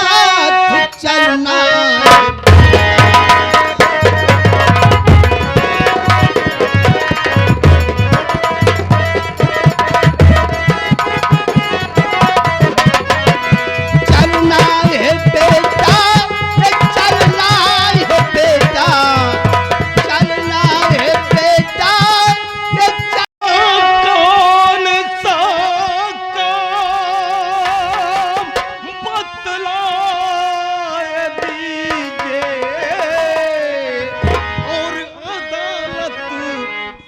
साथ चलना।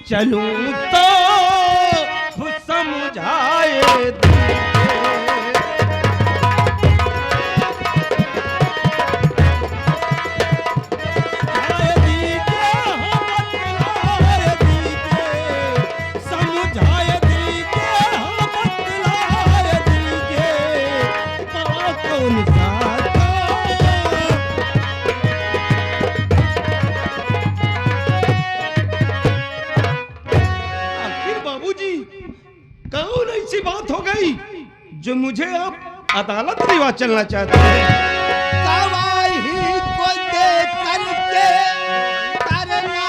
चलूं तो समझाए जो मुझे अब अदालत रिवाज चलना चाहते हैं। गवाही को दे करके करना।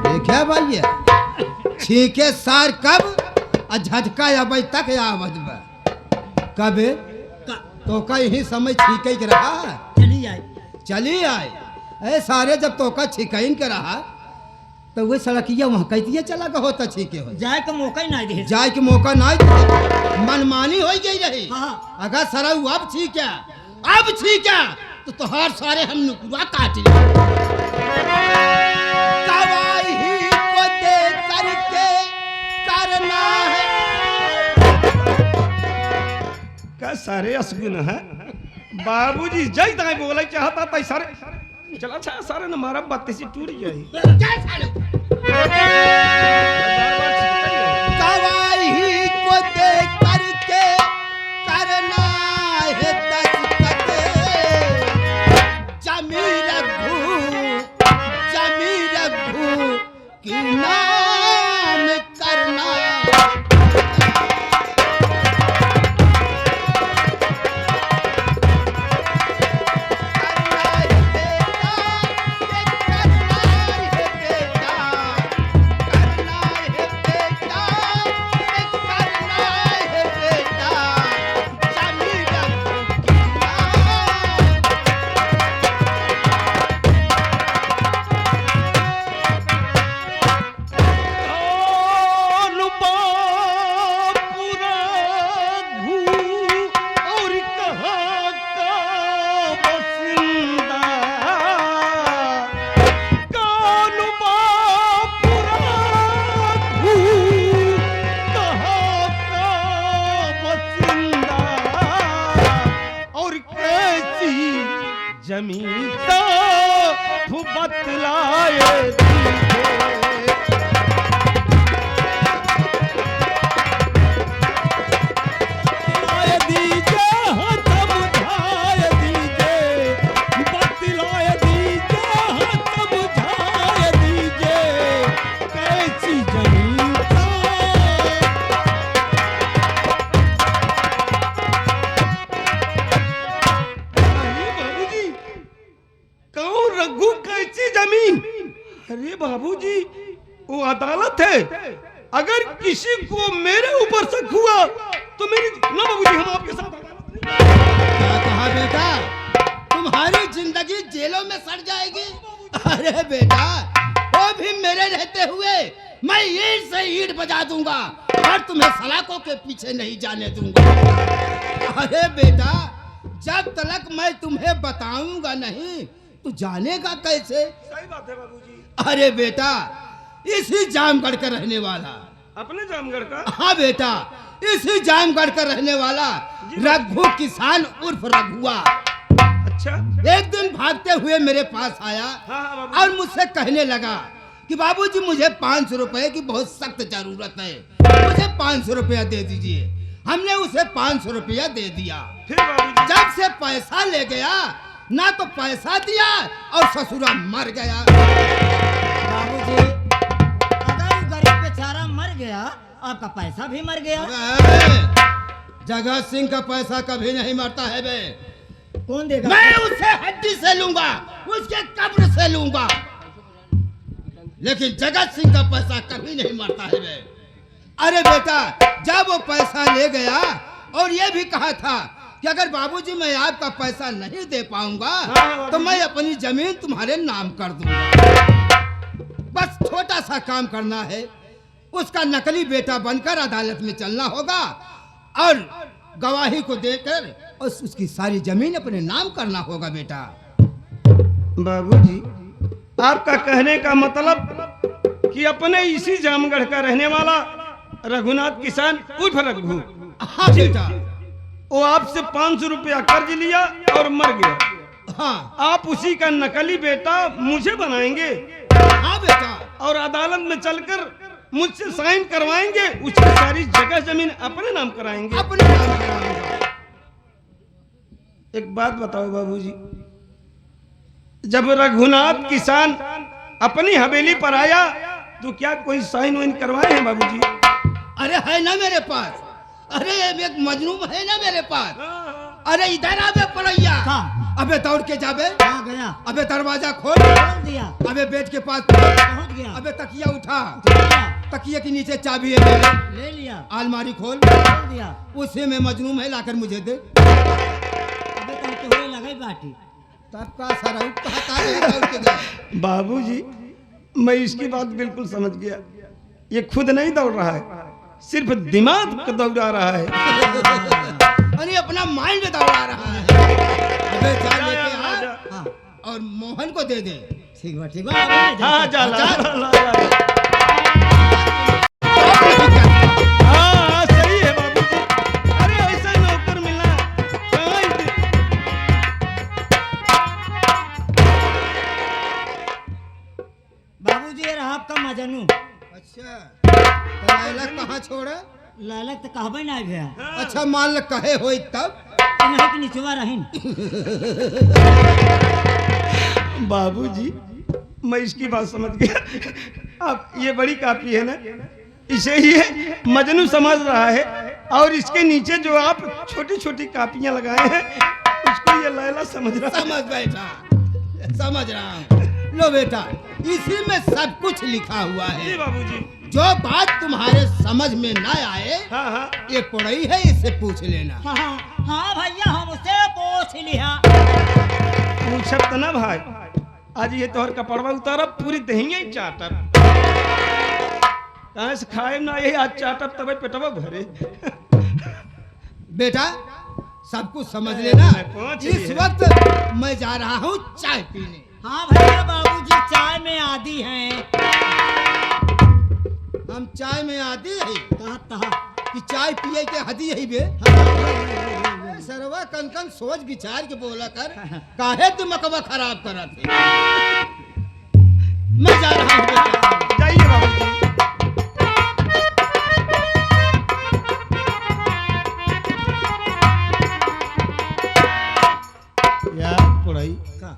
देखा भाई छीके सार कब झटका अबे तक आवाज कब तो का यही समय छीके के रहा चली आए ऐ सारे जब तो का छिकइन के रहा तो वे सड़किया वहाँ कैतिया चला का होता छीके हो जाए का मौका ही ना दे जाए के मौका ना दे मनमानी हो गई रही। अगर सरा अब छीका तो तोहार सारे हम नुकुआ काट ले। गवाही को दे करके करना है। क्या सारे असगुन है बाबूजी जय ताई बोले चाहता था सारे चला सारे न मारा बातें से टूट गई। गवाही को दे करके करना है दस्तखत। जमीर रघु की नाम करना। जमीन तो बतलाए अरे बाबूजी वो अदालत है, अगर किसी को मेरे ऊपर शक हुआ तो मेरी ना बाबूजी हम आपके साथ अदालत क्या कहा बेटा तुम्हारी जिंदगी जेलों में सड़ जाएगी। अरे बेटा वो भी मेरे रहते हुए मैं ईंट से ईंट बजा दूंगा और तुम्हें सलाखों के पीछे नहीं जाने दूंगा। अरे बेटा जब तक मैं तुम्हें बताऊंगा नहीं तो जानेगा कैसे। सही बात है बाबूजी। अरे बेटा इसी जामगढ़ का रहने वाला। अपने जामगढ़ का? हाँ बेटा इसी जामगढ़ का रहने वाला रघु किसान उर्फ रघुआ। अच्छा। एक दिन भागते हुए मेरे पास आया हाँ, और मुझसे कहने लगा कि बाबूजी मुझे 500 रुपए की बहुत सख्त जरूरत है, मुझे 500 रुपया दे दीजिए। हमने उसे 500 रुपया दे दिया। फिर बाबूजी? जब से पैसा ले गया ना तो पैसा दिया और ससुरा मर गया। बाबूजी आपका पैसा भी मर गया। अबे, जगत सिंह का पैसा कभी नहीं मरता है बे। कौन देगा? मैं उसे हड्डी से लूंगा, उसके कब्र से लूंगा, लेकिन जगत सिंह का पैसा कभी नहीं मरता है बे। अरे बेटा, जब वो पैसा ले गया और ये भी कहा था कि अगर बाबूजी मैं आपका पैसा नहीं दे पाऊंगा तो मैं अपनी जमीन तुम्हारे नाम कर दूंगा। बस छोटा सा काम करना है, उसका नकली बेटा बनकर अदालत में चलना होगा और गवाही को देकर उसकी सारी जमीन अपने नाम करना होगा बेटा। बाबूजी, आपका कहने का मतलब कि अपने इसी जामगढ़ का रहने वाला रघुनाथ किसान उर्फ रघु, हाँ बेटा, वो आपसे 500 रुपया कर्ज लिया और मर गया। हाँ आप उसी का नकली बेटा मुझे बनाएंगे हाँ बेटा, और अदालत में चलकर मुझसे साइन करवाएंगे, उसकी सारी जगह जमीन अपने नाम कराएंगे। अपने नाम कराऊंगा। एक बात बताओ बाबूजी, जब रघुनाथ किसान अपनी हवेली पर आया तो क्या कोई साइन वाइन करवाए हैं बाबूजी? अरे है ना मेरे पास, अरे एक मजनून है ना मेरे पास। अरे इधर आवे पड़ैया, कहाँ? अबे दौड़ के जाबे, कहाँ गया? अबे दरवाजा खोल, खोल दिया। अबे बेड के पास पहुंच गया। अबे तकिया उठा, दिया। तकिए के नीचे चाबी है मेरे, ले लिया। अलमारी खोल, खोल दिया। उसी में मजनून है, लाकर मुझे दे। अबे तुम तो लगे बाटी। तब का सारा कहता है दौड़ के गए। बाबूजी, मैं इसकी बात बिल्कुल समझ गया। ये खुद नहीं दौड़ रहा है, सिर्फ दिमाग को दौड़ा रहा है। अरे अपना माइंड दौड़ा रहा है। अबे जा लेके आ हाँ और मोहन को दे दे। ठीक बा ठीक बा। अब मैं जाता हाँ हूँ। जा ला, जा। ला, ला, ला। हाँ सही है बाबूजी। अरे ऐसा नौकर मिलना कहाँ ही दे- बाबूजी, ये रहा आपका मजनू। अच्छा, तो लायलक कहाँ छोड़े? लालक तो कहबे ना गया। अच्छा मान ल कहे होई तब। नहीं कि निचवा रहीन। बाबूजी, मैं इसकी बात समझ गया। अब ये बड़ी कापी है ना, इसे ये मजनू समझ रहा है और इसके नीचे जो आप छोटी छोटी कापियां लगाए हैं उसको ये लैला समझ रहा है। समझ बैठा, समझ रहा हूँ। लो बेटा, इसी में सब कुछ लिखा हुआ जी है। बाबूजी। जो बात तुम्हारे समझ में न आए, हाँ हाँ ये पढ़ई है, इससे पूछ लेना। हाँ हाँ भैया, हमसे पूछ लिया। पूछब तो ना भाई, आज ये तोहर कपड़वा उतारा पूरी दहिया ही चाटब। कहाँ से खाए ना यही आज चाटब तब पेटवा भरे। बेटा सब कुछ समझ लेना। मैं पहुंच इस गई है। वक्त मैं जा रहा हूँ चाय पीने। हाँ भैया, बाबूजी चाय में आदी हैं। हम चाय में आदि है कहा तहा। कि चाय पिए के हदी है बे। सरवा कन सोच विचार के बोला कर, काहे दिमागवा खराब करत है। मैं जा रहा हूँ बेटा। जाइए बाबूजी। यार पढ़ाई का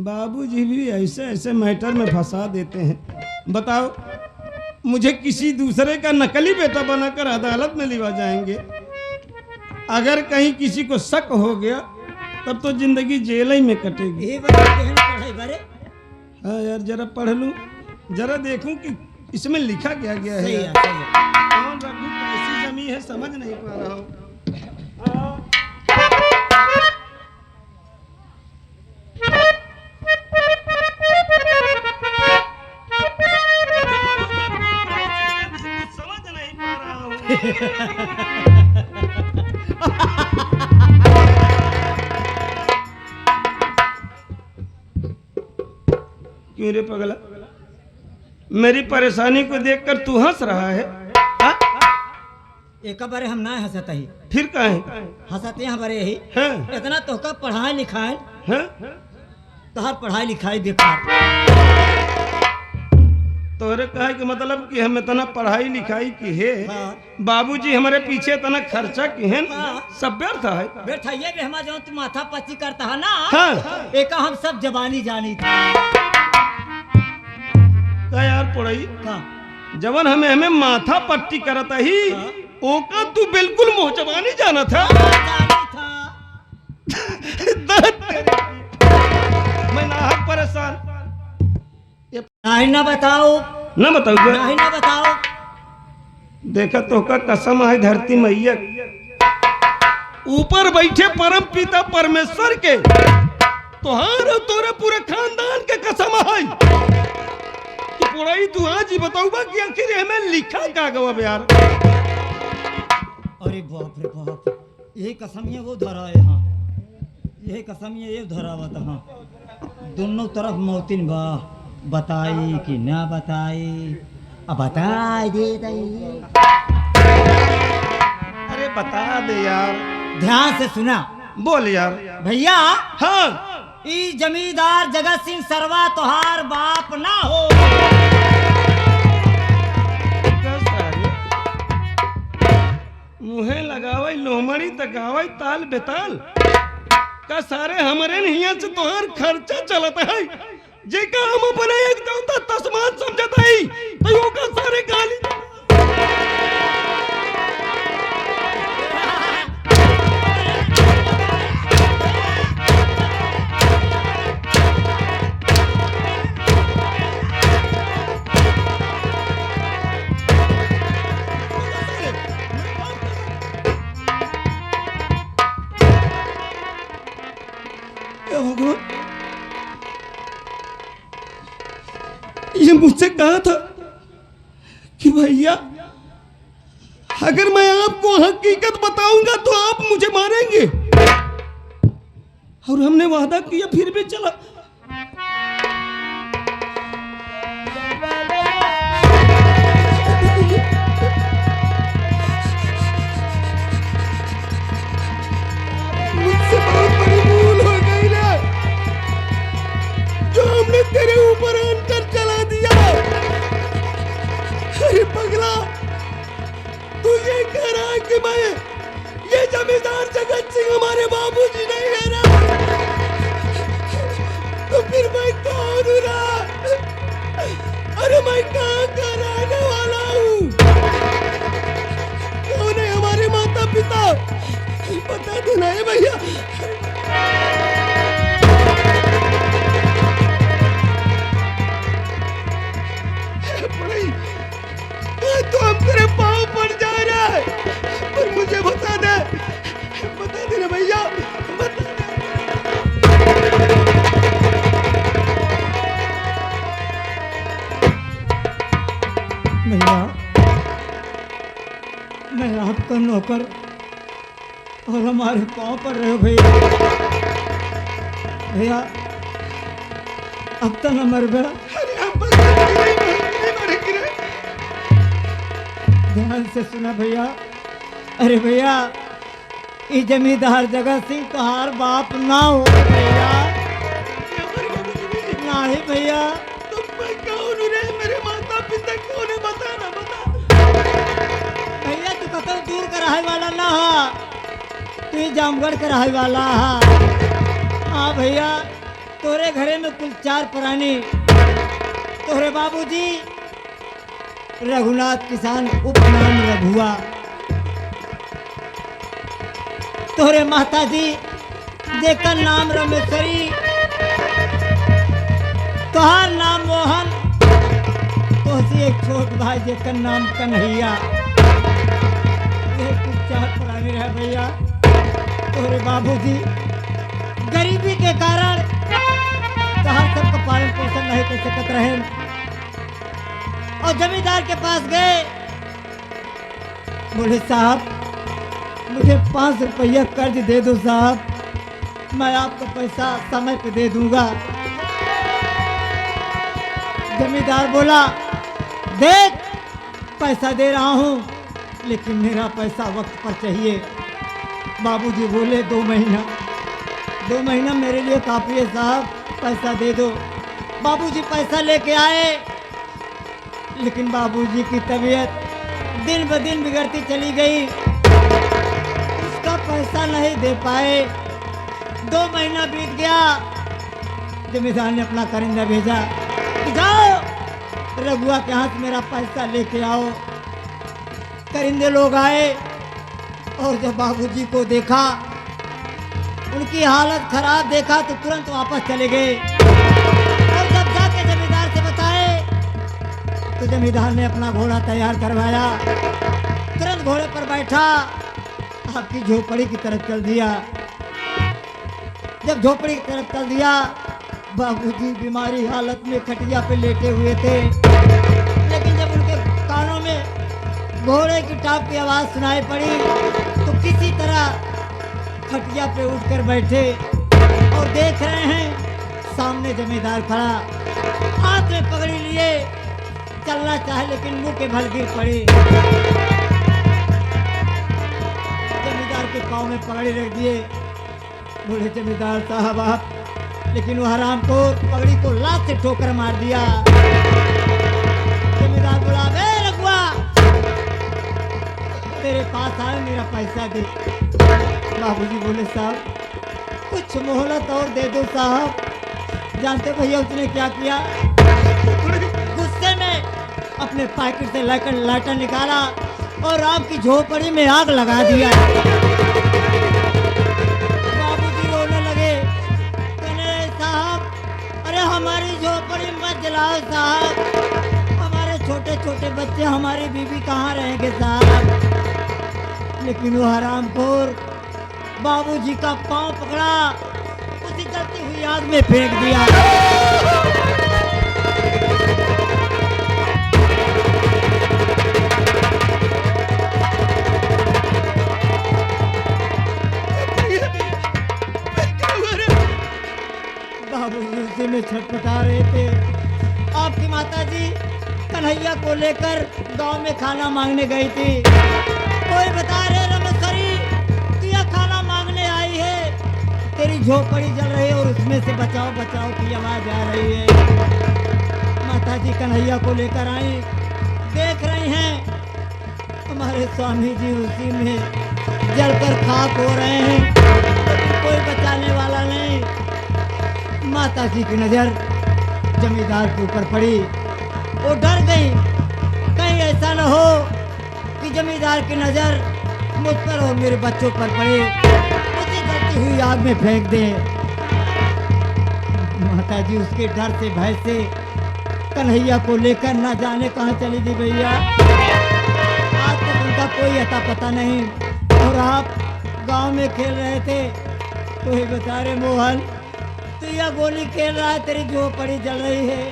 बाबूजी भी ऐसे ऐसे मैटर में फंसा देते हैं। बताओ, मुझे किसी दूसरे का नकली बेटा बनाकर अदालत में लिवा जाएंगे। अगर कहीं किसी को शक हो गया तब तो जिंदगी जेल ही में कटेगी। ये बता केहन पढ़ाई बारे। हाँ यार, जरा पढ़ लूं, जरा देखूं कि इसमें लिखा क्या गया है। सही है, यार। सही है। कौन रघु कैसी जमी है समझ नहीं पा रहा हूँ। समझ नहीं पा रहा हूँ। क्यों रे पगला, मेरी परेशानी को देखकर तू हंस रहा है? हाँ? एक बारे हम ना हंसत ही, फिर काहे? हंसते हैं बारे यही। हैं? इतना तोहका पढ़ाई लिखाई, हैं? तोहर पढ़ाई लिखाई बेकार। तोहरे कहे के मतलब कि हम इतना पढ़ाई लिखाई की है, हाँ। बाबूजी हमारे पीछे इतना खर्चा की है, हाँ। सब व्यर्थ है। बैठाइए भी हमारा जो तू माथा पच्ची करता है ना, हाँ। एक हम सब जबानी जानी था। का यार पढ़ाई, का जवन हमें हमें माथा पट्टी करता ही ओका तू बिल्कुल मुंह जबानी जाना था। जानी था। दर्द तेरे की। मैं नाहक परेशान। नहीं ना बताओ, ना बताऊंगा। नहीं ना बताओ। देखा तो का कसम है धरती मैया ऊपर बैठे परम पिता परमेश्वर के तोहार और तोरे पूरे खानदान के कसम है कि पूरा दुआ जी बताऊंगा कि आखिर हमें लिखा का गवा यार। अरे बाप रे बाप, यही कसम ये वो धरा है। हाँ यही कसम ये धरा हुआ था। हाँ दोनों तरफ मौतिन बा, बताई कि ना बताई, अब बताई दे दई। अरे बता दे यार। ध्यान से सुना। बोल यार। भैया हाँ ई जमींदार जगत सिंह सरवा तोहार बाप ना हो। मुहे लगावई लोमड़ी तकावई ताल बेताल का सारे हमारे हिया से तोहार खर्चा चलता है जे का हम अपने एकदम तस्मात समझता है तो का सारे गाली। ये मुझसे कहा था कि भैया अगर मैं आपको हकीकत बताऊंगा तो आप मुझे मारेंगे और हमने वादा किया फिर भी चला। मुझसे बहुत बड़ी भूल हो गई ना जो हमने तेरे ऊपर आंकर चला दिया। अरे पगला तू ये कह रहा है कि मैं ये जमींदार जगत सिंह हमारे बाबूजी नहीं है ना, तो फिर मैं कौन हूँ ना? अरे मैं कहाँ का रहने वाला हूँ? कौन है हमारे माता पिता? बता देना है भैया। तो हम तेरे पाँव पड़ जा रहा है पर मुझे बता दे ना भैया, बता दे। भैया मैं आपका नौकर और हमारे पाँव पर रहे हो भैया। भैया अब तक न मर गया। अरे हम बस नहीं मरेंगे रे। ध्यान से सुना भैया। अरे भैया ये जमींदार जगत सिंह तोहार बाप ना हो भैया। नहीं भैया। तो मैं कौन हूँ रे? मेरे माता पिता कौन है? बता ना, बता। भैया तू कतौ दूर का रहे वाला ना हा, तू ही जामगढ़ का रहे वाला हा। हाँ भैया तोरे घरे में कुल 4 प्राणी। तोरे बाबूजी रघुनाथ किसान उपनाम रघुआ, तोरे माताजी जेकर नाम रमेश्वरी, तोहार नाम मोहन, तोहसे एक छोट भाई जेकर नाम कन्हैया। ये कुल 4 प्राणी रहे भैया। तोरे बाबूजी गरीबी के कारण तोहार सबका पालन पोषण नहीं कर सकत रहे और जमींदार के पास गए, बोले साहब मुझे 5 रुपया कर्ज दे दो साहब, मैं आपको पैसा समय पे दे दूंगा। जमींदार बोला देख पैसा दे रहा हूँ लेकिन मेरा पैसा वक्त पर चाहिए। बाबूजी बोले 2 महीना, 2 महीना मेरे लिए काफ़ी है साहब, पैसा दे दो। बाबूजी पैसा लेके आए लेकिन बाबूजी की तबीयत दिन ब दिन बिगड़ती चली गई, उसका पैसा नहीं दे पाए। 2 महीना बीत गया। जमींदार ने अपना करिंदा भेजा कि जाओ रघुआ के हाथ मेरा पैसा लेके आओ। करिंदे लोग आए और जब बाबूजी को देखा, उनकी हालत खराब देखा तो तुरंत वापस चले गए। और जब जाके जमींदार से बताए तो जमींदार ने अपना घोड़ा तैयार करवाया, तुरंत घोड़े पर बैठा, आपकी झोपड़ी की तरफ चल दिया। जब झोपड़ी की तरफ चल दिया, बाबूजी बीमारी हालत में खटिया पे लेटे हुए थे, लेकिन जब उनके कानों में घोड़े की टाप की आवाज़ सुनाई पड़ी तो किसी तरह खटिया पे उठकर बैठे और देख रहे हैं सामने जमींदार खड़ा, हाथ में पगड़ी लिए चलना चाहे लेकिन मुंह के बल गिर पड़े। जमींदार के पाँव में पगड़ी रख दिए। बोले जमींदार साहब आप, लेकिन वो हराम को पगड़ी को लात से ठोकर मार दिया। जमींदार बोला, बे रघुआ, तेरे पास आए, मेरा पैसा दे। बाबूजी बोले, साहब कुछ मोहलत और दे दो साहब। जानते भैया उसने क्या किया? गुस्से में अपने पैकेट से लाइटर निकाला और आपकी झोपड़ी में आग लगा दिया। बाबूजी रोने लगे, कहने साहब, अरे हमारी झोपड़ी मत जलाओ साहब, हमारे छोटे छोटे बच्चे, हमारी बीवी कहाँ रहेंगे साहब। लेकिन वो हरामखोर बाबूजी का पांव पकड़ा, उसी जलती हुई आग में फेंक दिया। बाबूजी उसी में छटपटा रहे थे। आपकी माताजी कन्हैया को लेकर गांव में खाना मांगने गई थी। कोई बता रहे, रमेश्वरी तुया खाना मांगने आई है, तेरी झोपड़ी जल रही है और उसमें से बचाओ बचाओ की आवाज आ रही है। माताजी कन्हैया को लेकर आई, देख रही हैं हमारे स्वामी जी उसी में जलकर खाक हो रहे हैं, लेकिन कोई बचाने वाला नहीं। माताजी की नजर जमींदार के ऊपर पड़ी, वो डर गई, कहीं ऐसा न हो कि जमींदार की नजर मुझ पर और मेरे बच्चों पर पड़े, उसी जलती हुई आग में फेंक दे। माताजी उसके डर से भय से कन्हैया को लेकर ना जाने कहाँ चली थी भैया। आज तक उनका कोई अता पता नहीं। और आप गांव में खेल रहे थे तो ही बता रहे, मोहन तू यह गोली खेल रहा है, तेरी झोपड़ी जल रही है।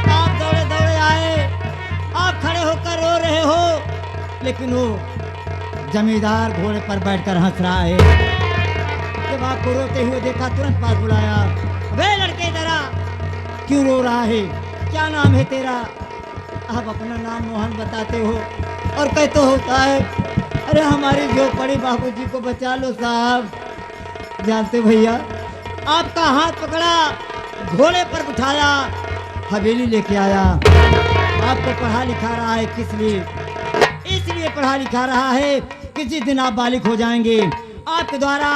आप दौड़े दौड़े आए, आप खड़े होकर रो रहे हो, लेकिन वो जमींदार घोड़े पर बैठकर हंस रहा है। जब आपको रोते हुए देखा, तुरंत पास बुलाया, वे लड़के इधर आ, क्यों रो रहा है, क्या नाम है तेरा? आप अपना नाम मोहन बताते हो और कहते हो साहब, अरे हमारी झोपड़ी बाबूजी को बचा लो साहब। जानते भैया, आपका हाथ पकड़ा, घोड़े पर बिठाया, हवेली लेके आया। आपको पढ़ा लिखा रहा है, किस लिए? इसलिए पढ़ा लिखा रहा है कि जिस दिन आप बालिक हो जाएंगे, आपके द्वारा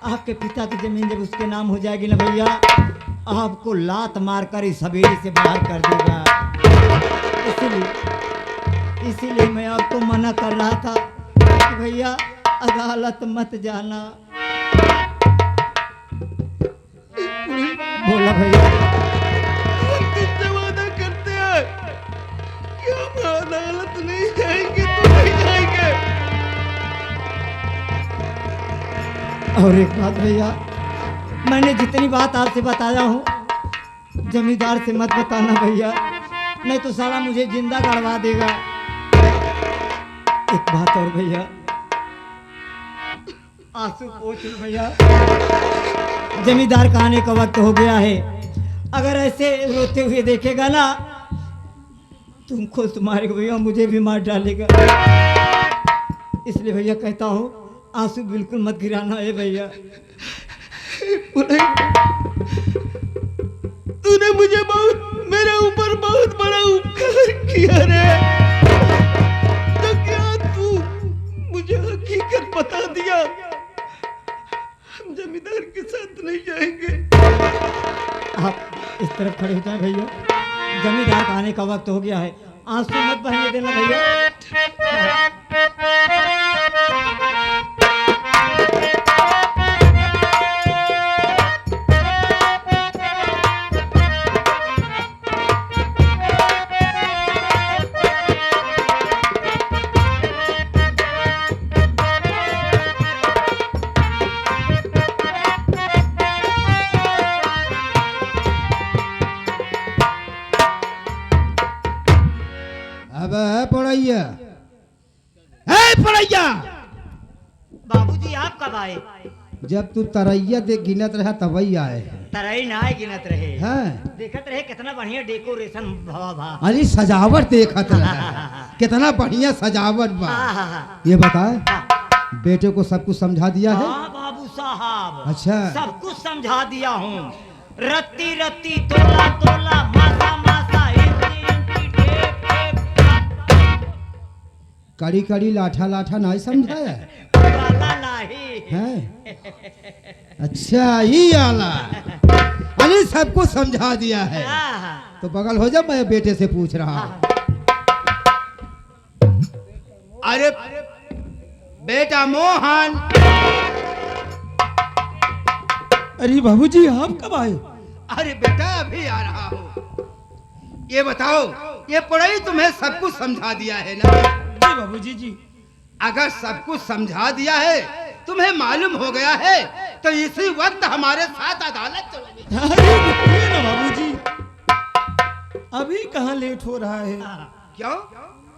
आपके पिता की जमीन जब उसके नाम हो जाएगी ना भैया, आपको लात मारकर इस हवेली से बाहर कर देगा। इसीलिए मैं आपको मना कर रहा था कि भैया अदालत मत जाना। बोला भैया, तुमसे वादा करते हैं कि हम अदालत नहीं जाएंगे तो नहीं जाएंगे। और एक बात भैया, मैंने जितनी बात आपसे बताया हूँ, जमींदार से मत बताना भैया, नहीं तो साला मुझे जिंदा गड़वा देगा। एक बात और भैया, आंसू पोंछ लो भैया, जमींदार का आने का वक्त हो गया है। अगर ऐसे रोते हुए देखेगा ना, तुमको तुम्हारे भैया मुझे भी मार डालेगा। इसलिए भैया कहता हूँ, आंसू बिल्कुल मत गिराना है भैया। तूने मुझे मेरे ऊपर बहुत बड़ा उपकार किया रे, तो क्या तू मुझे हकीकत बता दिया, हम जमींदार के साथ नहीं जाएंगे। आप इस तरफ खड़े हो जाए भैया, जमींदार का आने का वक्त हो गया है, आंसू मत बहने देना भैया। अब पढ़ैया, है पढ़ैया। बाबूजी आप कब आए? जब तू तरैया दे गिनत रहा तबई आए हैं। तरई ना गिनत रहे, हैं? देखत रहे कितना बढ़िया डेकोरेशन भवा भा। अरे सजावट देखत रहा, कितना बढ़िया सजावट बा। ये बता, बेटे को सब कुछ समझा दिया है? हाँ बाबू साहब, अच्छा। सब कुछ समझा दिया हूँ। रत्ती रत्ती, तोला तोला, मासा मासा, इंची इंची, टेप टेप, कड़ी कड़ी लाठा लाठा नहीं समझाया वाला नाही। है? अच्छा ये आला, अरे सब कुछ समझा दिया है। तो बगल हो जा, मैं बेटे से पूछ रहा हूँ। अरे बेटा मोहन। अरे बाबूजी आप कब आए? अरे बेटा अभी आ रहा हूँ। ये बताओ, ये पढ़ाई तुम्हें सब कुछ समझा दिया है ना? जी बाबूजी जी। अगर सब कुछ समझा दिया है, तुम्हें मालूम हो गया है, तो इसी वक्त हमारे साथ अदालत चलोगे। अरे रुकिए ना बाबूजी, अभी कहाँ लेट हो रहा है? क्यों?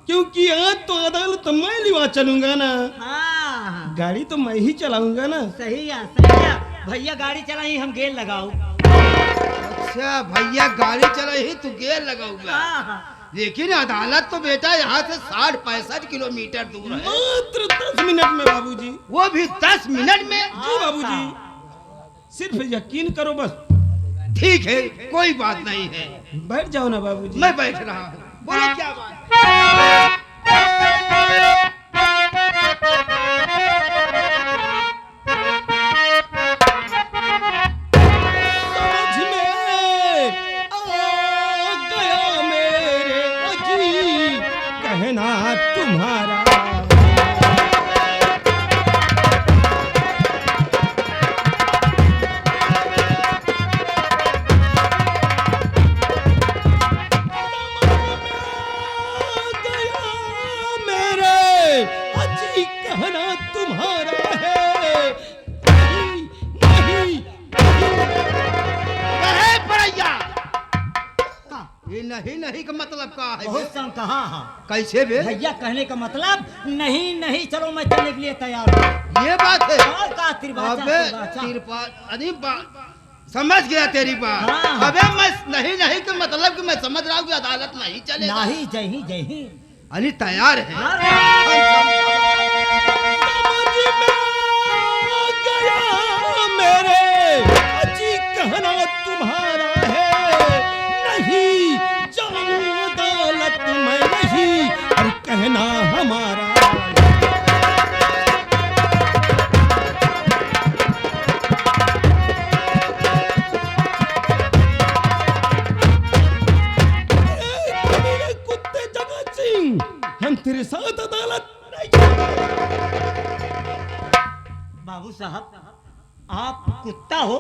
क्योंकि आज तो अदालत मैं लिवा चलूंगा ना, हाँ गाड़ी तो मैं ही चलाऊंगा ना। सही है, सही है। भैया गाड़ी चलाई, हम गेल लगाओ। अच्छा भैया गाड़ी चला ही तू गेर लगाऊंगा। हाँ। लेकिन अदालत तो बेटा यहाँ से 60-65 किलोमीटर दूर है। मात्र 10 मिनट में बाबूजी। वो भी 10 मिनट में? जी बाबूजी, सिर्फ यकीन करो बस। ठीक है, कोई बात नहीं है। बैठ जाओ ना बाबूजी। मैं बैठ रहा हूँ, बोलो क्या बात? समझ में आ गया मेरे अजी कहना तुम्हारा। अजी कहना तुम्हारा है। नहीं, कहे पड़ैया। ये नहीं नहीं का मतलब का है? बहुत सम कहा। कैसे बे? भैया कहने का मतलब नहीं नहीं, चलो मैं चलने के लिए तैयार हूँ। ये बात है? और का तिरबाचा, अबे तिरबाचा। अरे समझ गया तेरी बात। हाँ। अबे मैं नहीं नहीं का मतलब कि मैं समझ रहा हूँ कि अदालत नहीं चलेगा। नहीं, जय ही जय ही। अरे तैयार है। हाँ। समझ में आ गया मेरे अजी कहना तुम्हारा है। नहीं जाऊं अदालत में नहीं, और कहना हमारा। मेरे कुत्ते जगत सिंह, हम तेरे साथ अदालत नहीं जाएंगे। बाबू साहब, आप कुत्ता हो?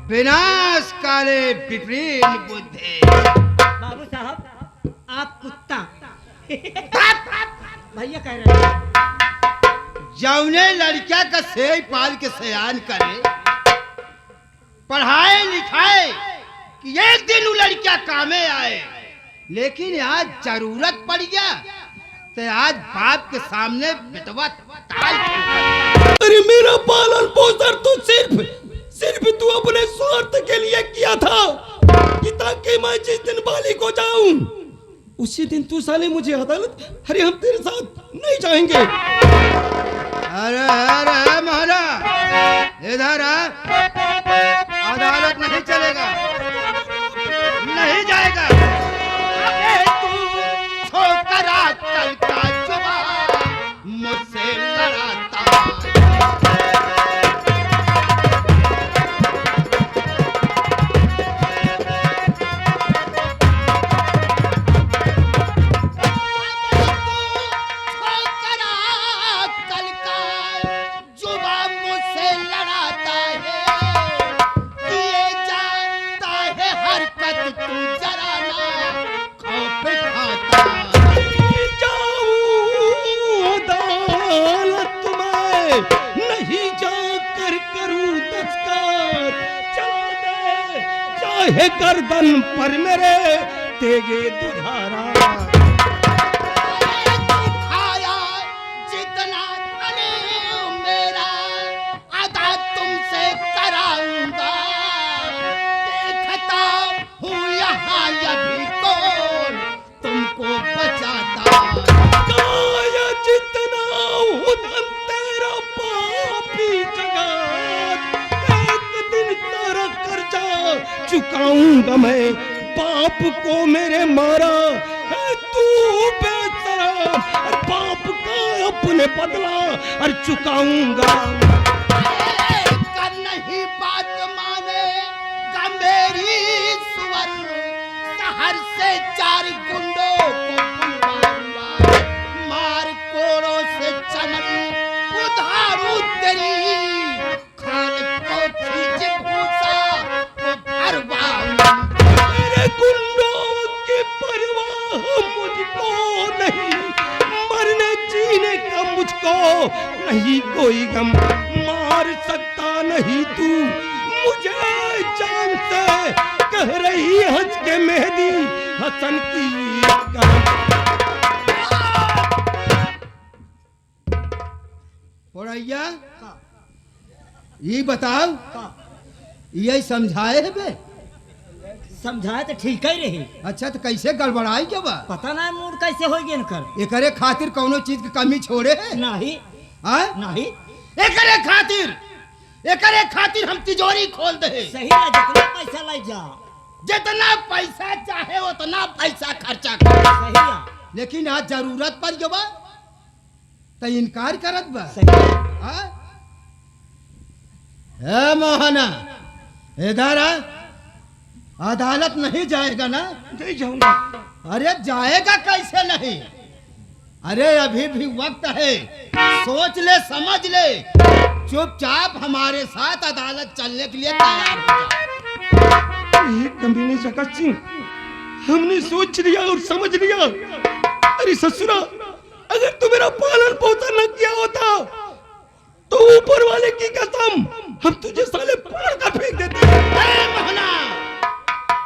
विनाश काले विपरीत बुद्धि। बाबू साहब, आप कुत्ता। भैया कह रहे हैं। जौने लड़किया का सेई पाल के सयान करे, पढ़ाए लिखाए कि एक दिन वो लड़किया कामे आए, लेकिन आज जरूरत पड़ गया तो आज बाप के सामने बिटवा ताल ठोकर। अरे मेरा पालन पोषण तो सिर्फ तू अपने स्वार्थ के लिए किया था, कि ताकि मैं जिस दिन बालिग हो जाऊं उसी दिन तू साले मुझे अदालत। अरे हम तेरे साथ नहीं जाएंगे। अरे अरे मोहना, इधर आ। अदालत नहीं चलेगा, नहीं जाएगा। अबे तू छोकरा कल का जुबान मुझसे लड़ाता। है गर्दन पर मेरे तेगे दुधारा। तू खाया जितना तने मेरा आधा तुमसे कराऊंगा। देखता हूँ यहाँ अभी कौन तुमको बचाता। काया जितना उधम तेरा पापी जगत, एक दिन तेरा कर्जा चुकाऊंगा मैं। पाप को मेरे मारा है तू बेशरम, पाप का अपने बदला और चुकाऊंगा। कर नहीं बात मानेगा मेरी सुवर, शहर से 4 गुंडों को बुलवाऊंगा। मार कोड़ों से चमन उधारू तेरी, खान को खींच भूसा को भरवाऊंगा। मेरे गुंडों की परवाह मुझको नहीं, मरने जीने का मुझको नहीं कोई गम। मार सकता नहीं तू मुझे जान से, कह रही हंस के मेहदी हसन की कसम। पोरैया ये बताओ, ये समझाए है बे? समझाए तो ठीक ही रही। अच्छा तो कैसे गड़बड़ाई क्या बा? पता ना मूड कैसे हो गए कर। एकरे खातिर कौनो चीज की कमी छोड़े है? नहीं हाँ? नहीं, एकरे खातिर हम तिजोरी खोल दे। सही है, जितना पैसा ले जा। जितना पैसा चाहे उतना पैसा खर्चा कर। सही है, लेकिन आज जरूरत पर जो बा तो इनकार करत बा। सही है। हाँ? ए मोहना इधर आ। अदालत नहीं जाएगा ना? नहीं जाऊंगा। अरे जाएगा कैसे नहीं? अरे अभी भी वक्त है, सोच ले समझ ले। चुपचाप हमारे साथ अदालत चलने के लिए तैयार हो जा। कमीने जगत सिंह, हमने सोच लिया और समझ लिया। अरे ससुरा, अगर तू मेरा पालन पोषण न किया होता तो ऊपर वाले की कसम हम तुझे साले फाड़ कर फेंक देते। मोहना,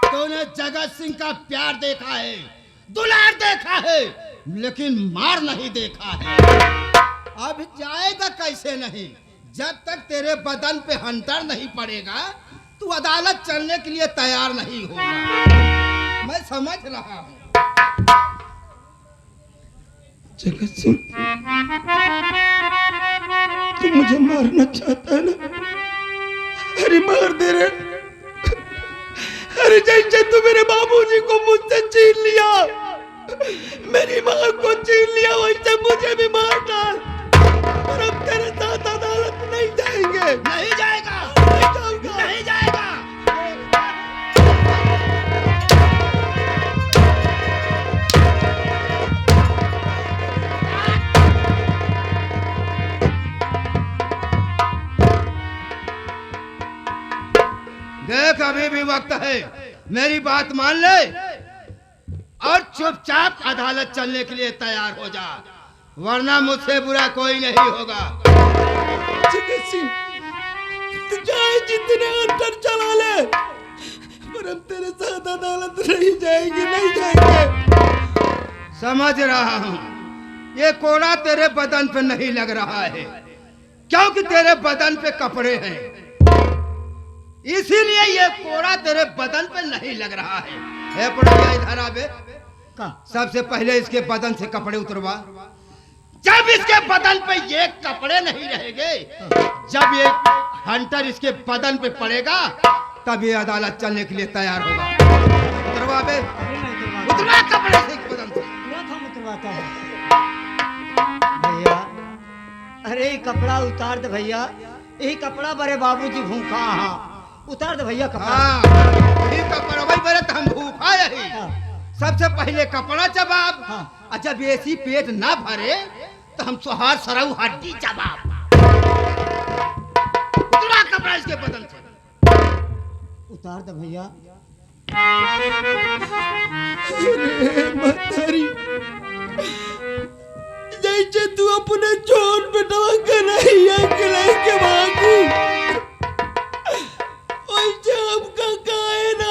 तूने जगत सिंह का प्यार देखा है, दुलार देखा है, लेकिन मार नहीं देखा है। अब जाएगा कैसे नहीं? जब तक तेरे बदन पे हंटर नहीं पड़ेगा तू अदालत चलने के लिए तैयार नहीं होगा। मैं समझ रहा हूँ। जगत सिंह, तू मुझे मारना चाहता है ना? अरे मार दे रे। अरे जैसे तू मेरे बाबूजी को मुझसे छीन लिया, मेरी माँ को छीन लिया, वैसे मुझे भी मार डाल। और अब तेरे साथ अदालत नहीं जाएंगे। नहीं जाएगा, नहीं जाऊंगा। नहीं जाएगा। देख अभी भी वक्त है, मेरी बात मान ले और चुपचाप अदालत चलने के लिए तैयार हो जा, वरना मुझसे बुरा कोई नहीं होगा। जगत सिंह, तू चाहे जितने अंतर चला ले, पर हम तेरे साथ अदालत नहीं जाएंगे, नहीं जाएंगे। समझ रहा हूँ, ये कोड़ा तेरे बदन पे नहीं लग रहा है क्योंकि तेरे बदन पे कपड़े हैं, इसीलिए ये कोड़ा तेरे बदन पे नहीं लग रहा है। पड़ेगा इधर आ बे। सबसे पहले इसके बदन से कपड़े उतरवा। जब इसके बदन पे ये कपड़े नहीं रहेंगे, जब ये हंटर इसके बदन पे पड़ेगा, तब ये अदालत चलने के लिए तैयार होगा। उतरवा बे, उतरवा कपड़े से बदन से। उतरवाता है भैया। अरे ये कपड़ा उतार दे भैया, यही कपड़ा बड़े बाबूजी भूखा। हाँ उतार दे भैया कपड़ा। हाँ ये कपड़ा वही बड़े तो हम भूखा यही। सबसे पहले कपड़ा चबाब। हाँ। और जब ऐसी पेट ना भरे तो हम सुहार सरऊ हड्डी चबाब। उतरा कपड़ा इसके बदन से। उतार दे भैया। जैसे तू अपने चोट पे दवा कर रही है के भागू, वैसे हमका काहे ना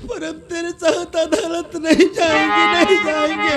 पर अब तेरे साथ अदालत नहीं जाएंगे, नहीं जाएंगे।